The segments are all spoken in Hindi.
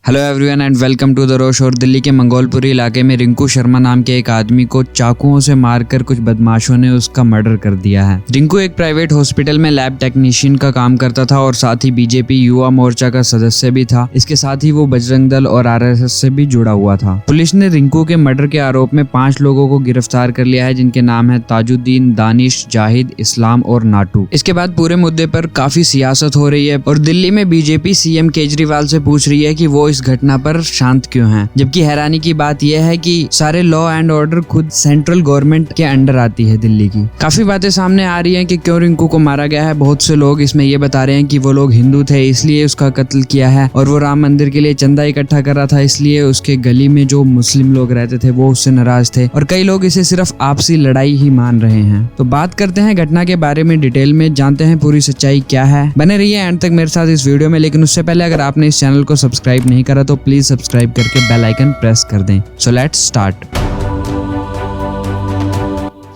Hello everyone and welcome to the Rosh. और दिल्ली के मंगोलपुरी इलाके में रिंकू शर्मा नाम के एक आदमी को चाकुओं से मारकर कुछ बदमाशों ने उसका मर्डर कर दिया है। रिंकू एक प्राइवेट हॉस्पिटल में लैब टेक्नीशियन का काम करता था और साथ ही बीजेपी युवा मोर्चा का सदस्य भी था। इसके साथ ही वो बजरंग दल और आरएसएस से भी जुड़ा हुआ था। पुलिस ने रिंकू के मर्डर के आरोप में 5 लोगों को गिरफ्तार कर लिया है, जिनके नाम है ताजुद्दीन, दानिश, जाहिद, इस्लाम और नाटू। इसके बाद पूरे मुद्दे पर काफी सियासत हो रही है और दिल्ली में बीजेपी सीएम केजरीवाल से पूछ रही है कि वो इस घटना पर शांत क्यों हैं। जबकि हैरानी की बात यह है कि सारे लॉ एंड ऑर्डर खुद सेंट्रल गवर्नमेंट के अंडर आती है दिल्ली की। काफी बातें सामने आ रही हैं कि क्यों रिंकू को मारा गया है। बहुत से लोग इसमें ये बता रहे हैं कि वो लोग हिंदू थे इसलिए उसका कत्ल किया है, और वो राम मंदिर के लिए चंदा इकट्ठा कर रहा था इसलिए उसके गली में जो मुस्लिम लोग रहते थे वो उससे नाराज थे, और कई लोग इसे सिर्फ आपसी लड़ाई ही मान रहे हैं। तो बात करते हैं घटना के बारे में डिटेल में, जानते हैं पूरी सच्चाई क्या है। बने रहिए एंड तक मेरे साथ इस वीडियो में। लेकिन उससे पहले अगर आपने इस चैनल को सब्सक्राइब नहीं करा तो प्लीज सब्सक्राइब करके बेल आइकन प्रेस कर दें। So let's start.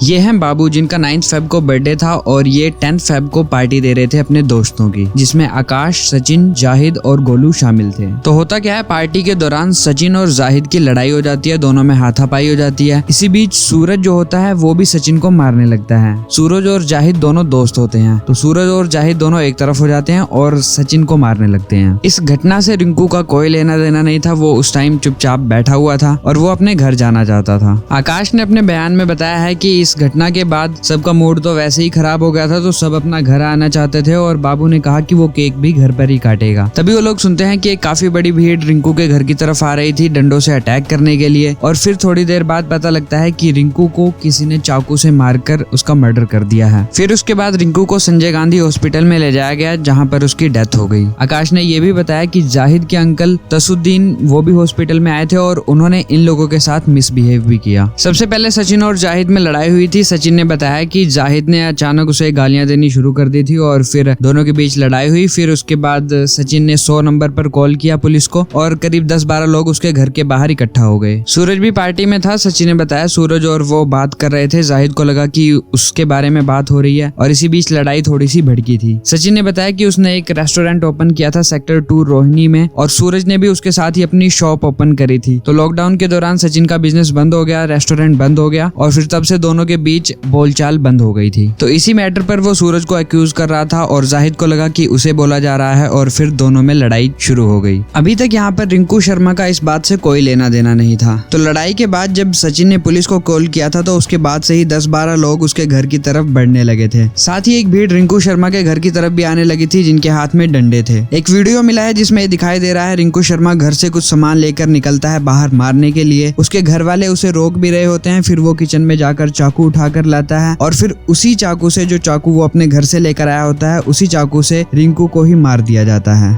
ये हैं बाबू, जिनका 9 फेब को बर्थडे था और ये 10 फेब को पार्टी दे रहे थे अपने दोस्तों की, जिसमें आकाश, सचिन, जाहिद और गोलू शामिल थे। तो होता क्या है, पार्टी के दौरान सचिन और जाहिद की लड़ाई हो जाती है, दोनों में हाथापाई हो जाती है। इसी बीच सूरज जो होता है वो भी सचिन को मारने लगता है। सूरज और जाहिद दोनों दोस्त होते हैं, तो सूरज और जाहिद दोनों एक तरफ हो जाते हैं और सचिन को मारने लगते हैं। इस घटना से रिंकू का कोई लेना देना नहीं था, वो उस टाइम चुपचाप बैठा हुआ था और वो अपने घर जाना चाहता था। आकाश ने अपने बयान में बताया है कि इस घटना के बाद सबका मूड तो वैसे ही खराब हो गया था, तो सब अपना घर आना चाहते थे और बाबू ने कहा कि वो केक भी घर पर ही काटेगा। तभी वो लोग सुनते हैं कि एक काफी बड़ी भीड़ रिंकू के घर की तरफ आ रही थी डंडों से अटैक करने के लिए, और फिर थोड़ी देर बाद पता लगता है कि रिंकू को किसी ने चाकू से मारकर उसका मर्डर कर दिया है। फिर उसके बाद रिंकू को संजय गांधी हॉस्पिटल में ले जाया गया, जहाँ पर उसकी डेथ हो गई। आकाश ने यह भी बताया कि जाहिद के अंकल तसुद्दीन वो भी हॉस्पिटल में आए थे और उन्होंने इन लोगों के साथ मिसबिहेव भी किया। सबसे पहले सचिन और जाहिद में लड़ाई हुई थी। सचिन ने बताया कि जाहिद ने अचानक उसे गालियां देनी शुरू कर दी थी और फिर दोनों के बीच लड़ाई हुई। फिर उसके बाद सचिन ने 100 नंबर पर कॉल किया पुलिस को और करीब 10-12 लोग उसके घर के बाहर इकट्ठा हो गए। सूरज भी पार्टी में था। सचिन ने बताया सूरज और वो बात कर रहे थे, जाहिद को लगा कि उसके बारे में बात हो रही है और इसी बीच लड़ाई थोड़ी सी भड़की थी। सचिन ने बताया कि उसने एक रेस्टोरेंट ओपन किया था सेक्टर 2 रोहिणी में, और सूरज ने भी उसके साथ ही अपनी शॉप ओपन करी थी। तो लॉकडाउन के दौरान सचिन का बिजनेस बंद हो गया, रेस्टोरेंट बंद हो गया और फिर तब से दोनों के बीच बोलचाल बंद हो गई थी। तो इसी मैटर पर वो सूरज को अक्यूज कर रहा था और जाहिद को लगा कि उसे बोला जा रहा है और फिर दोनों में लड़ाई शुरू हो गई। अभी तक यहाँ पर रिंकू शर्मा का इस बात से कोई लेना देना नहीं था। तो लड़ाई के बाद जब सचिन ने पुलिस को कॉल किया था तो उसके बाद से ही 10-12 लोग उसके घर की तरफ बढ़ने लगे थे। साथ ही एक भीड़ रिंकू शर्मा के घर की तरफ भी आने लगी थी, जिनके हाथ में डंडे थे। एक वीडियो मिला है जिसमें दिखाई दे रहा है रिंकू शर्मा घर से कुछ सामान लेकर निकलता है बाहर मारने के लिए। उसके घर वाले उसे रोक भी रहे होते हैं, फिर वो किचन में जाकर चाकू उठाकर लाता है और फिर उसी चाकू से, जो चाकू वो अपने घर से लेकर आया होता है, उसी चाकू से रिंकू को ही मार दिया जाता है।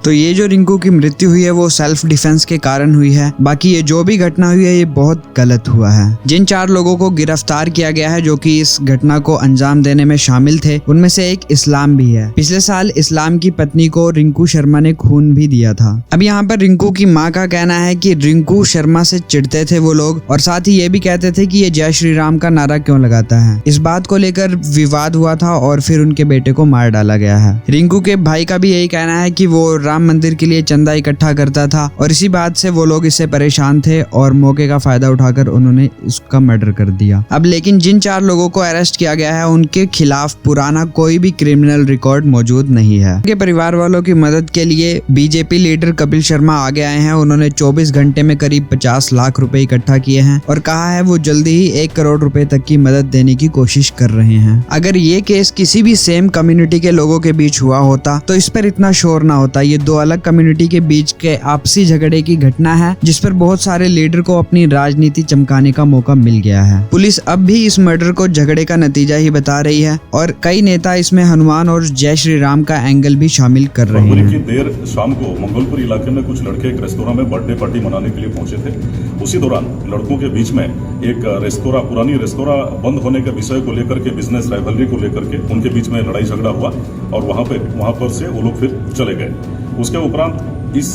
तो ये जो रिंकू की मृत्यु हुई है वो सेल्फ डिफेंस के कारण हुई है। बाकी ये जो भी घटना हुई है ये बहुत गलत हुआ है। जिन 4 लोगों को गिरफ्तार किया गया है जो कि इस घटना को अंजाम देने में शामिल थे, उनमें से एक इस्लाम भी है। पिछले साल इस्लाम की पत्नी को रिंकू शर्मा ने खून भी दिया था। अब यहाँ पर रिंकू की माँ का कहना है कि रिंकू शर्मा से चिढ़ते थे वो लोग, और साथ ही ये भी कहते थे कि ये जय श्री राम का नारा क्यों लगाता है। इस बात को लेकर विवाद हुआ था और फिर उनके बेटे को मार डाला गया है। रिंकू के भाई का भी यही कहना है कि वो राम मंदिर के लिए चंदा इकट्ठा करता था और इसी बात से वो लोग इससे परेशान थे और मौके का फायदा उठाकर उन्होंने इसका मर्डर कर दिया। अब लेकिन जिन 4 लोगों को अरेस्ट किया गया है उनके खिलाफ पुराना कोई भी क्रिमिनल रिकॉर्ड मौजूद नहीं है। उनके परिवार वालों की मदद के लिए बीजेपी लीडर कपिल शर्मा आगे आए हैं। उन्होंने 24 घंटे में करीब 50 लाख रुपए इकट्ठा किए हैं और कहा है वो जल्दी ही 1 करोड़ रुपए तक की मदद देने की कोशिश कर रहे हैं। अगर ये केस किसी भी सेम कम्युनिटी के लोगों के बीच हुआ होता तो इस पर इतना शोर ना होता। ये 2 अलग कम्युनिटी के बीच के आपसी झगड़े की घटना है जिस पर बहुत सारे लीडर को अपनी राजनीति चमकाने का मौका मिल गया है। पुलिस अब भी इस मर्डर को झगड़े का नतीजा ही बता रही है और कई नेता इसमें हनुमान और जय श्री राम का एंगल भी शामिल कर रहे हैं। देर शाम को मंगोलपुर इलाके में कुछ लड़के एक रेस्तोरेंट में बर्थडे पार्टी मनाने के लिए पहुंचे थे। उसी दौरान लड़कों के बीच में एक रेस्तोरां, पुरानी रेस्तोरां बंद होने के विषय को लेकर के, बिजनेस राइवलरी को लेकर के उनके बीच में लड़ाई झगड़ा हुआ और वहां पर से वो लोग फिर चले गए। उसके उपरांत इस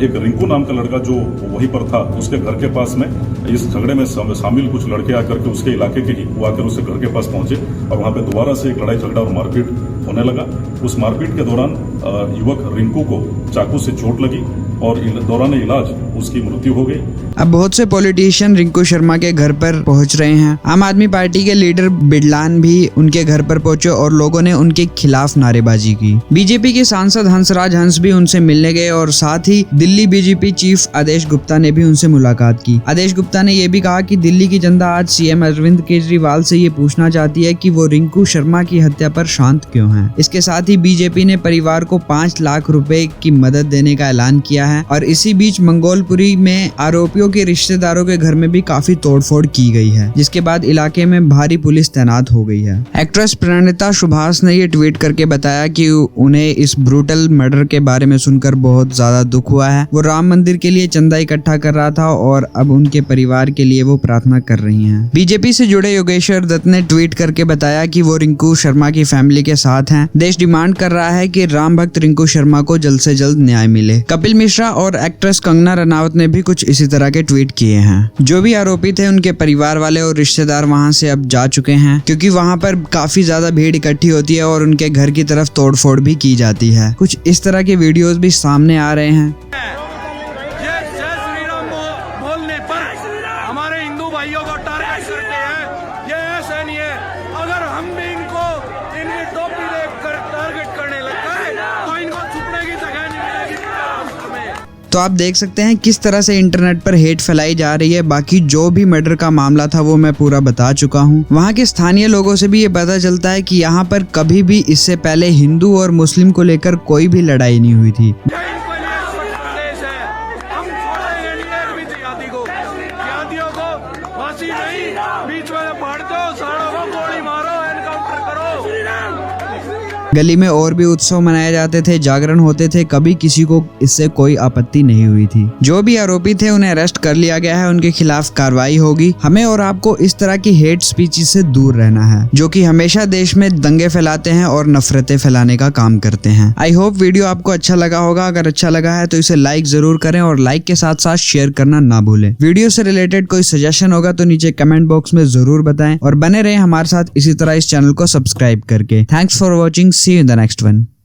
एक रिंकू नाम का लड़का जो वहीं पर था, उसके घर के पास में इस झगड़े में शामिल कुछ लड़के आकर के उसके इलाके के ही वो आकर उसके घर के पास पहुंचे और वहां पे दोबारा से एक लड़ाई झगड़ा और मारपीट होने लगा। उस मारपीट के दौरान युवक रिंकू को चाकू से चोट लगी और दौरान इलाज उसकी मृत्यु हो गई। अब बहुत से पॉलिटिशियन रिंकू शर्मा के घर पर पहुंच रहे हैं। आम आदमी पार्टी के लीडर बिडलान भी उनके घर पर पहुंचे और लोगों ने उनके खिलाफ नारेबाजी की। बीजेपी के सांसद हंसराज हंस भी उनसे मिलने गए और साथ ही दिल्ली बीजेपी चीफ आदेश गुप्ता ने भी उनसे मुलाकात की। आदेश गुप्ता ने यह भी कहा कि दिल्ली की जनता आज सीएम अरविंद केजरीवाल से ये पूछना चाहती है कि वो रिंकू शर्मा की हत्या पर शांत क्यों हैं। इसके साथ ही बीजेपी ने परिवार को 5 लाख रुपए की मदद देने का ऐलान किया है और इसी बीच मंगोलपुरी में आरोपियों के रिश्तेदारों के घर में भी काफी तोड़फोड़ की गई है, जिसके बाद इलाके में भारी पुलिस तैनात हो गई है। एक्ट्रेस प्रणीता सुभाष ने ये ट्वीट करके बताया कि उन्हें इस ब्रूटल मर्डर के बारे में सुनकर बहुत ज्यादा दुख हुआ है। वो राम मंदिर के लिए चंदा इकट्ठा कर रहा था और अब उनके परिवार के लिए वो प्रार्थना कर रही हैं। बीजेपी से जुड़े योगेश्वर दत्त ने ट्वीट करके बताया कि वो रिंकू शर्मा की फैमिली के साथ हैं। देश डिमांड कर रहा है कि राम भक्त रिंकू शर्मा को जल्द से जल्द न्याय मिले। कपिल मिश्रा और एक्ट्रेस कंगना रनावत ने भी कुछ इसी तरह के ट्वीट किए हैं। जो भी आरोपी थे उनके परिवार वाले और रिश्तेदार वहां से अब जा चुके हैं, क्योंकि वहां पर काफी ज्यादा भीड़ इकट्ठी होती है और उनके घर की तरफ तोड़फोड़ भी की जाती है। कुछ इस तरह के वीडियोस भी सामने आ रहे हैं। ये जय श्री राम बोलने पर हमारे हिंदू भाइयों को टारगेट करते हैं। ये ऐसा नहीं है, अगर हम भी इनको इनकी टोपी देखकर टारगेट करने लग गए तो इनको छुपने की जगह नहीं मिलेगी हमें। तो आप देख सकते हैं किस तरह से इंटरनेट पर हेट फैलाई जा रही है। बाकी जो भी मर्डर का मामला था वो मैं पूरा बता चुका हूँ। वहाँ के स्थानीय लोगों से भी ये पता चलता है कि यहाँ पर कभी भी इससे पहले हिंदू और मुस्लिम को लेकर कोई भी लड़ाई नहीं हुई थी। गली में और भी उत्सव मनाए जाते थे, जागरण होते थे, कभी किसी को इससे कोई आपत्ति नहीं हुई थी। जो भी आरोपी थे उन्हें अरेस्ट कर लिया गया है, उनके खिलाफ कार्रवाई होगी। हमें और आपको इस तरह की हेट स्पीचेस से दूर रहना है, जो कि हमेशा देश में दंगे फैलाते हैं और नफरतें फैलाने का काम करते हैं। आई होप वीडियो आपको अच्छा लगा होगा। अगर अच्छा लगा है तो इसे लाइक जरूर करें और लाइक के साथ साथ शेयर करना ना भूलें। वीडियो से रिलेटेड कोई सजेशन होगा तो नीचे कमेंट बॉक्स में जरूर बताएं और बने रहे हमारे साथ इसी तरह इस चैनल को सब्सक्राइब करके। Thanks for watching. See you in the next one.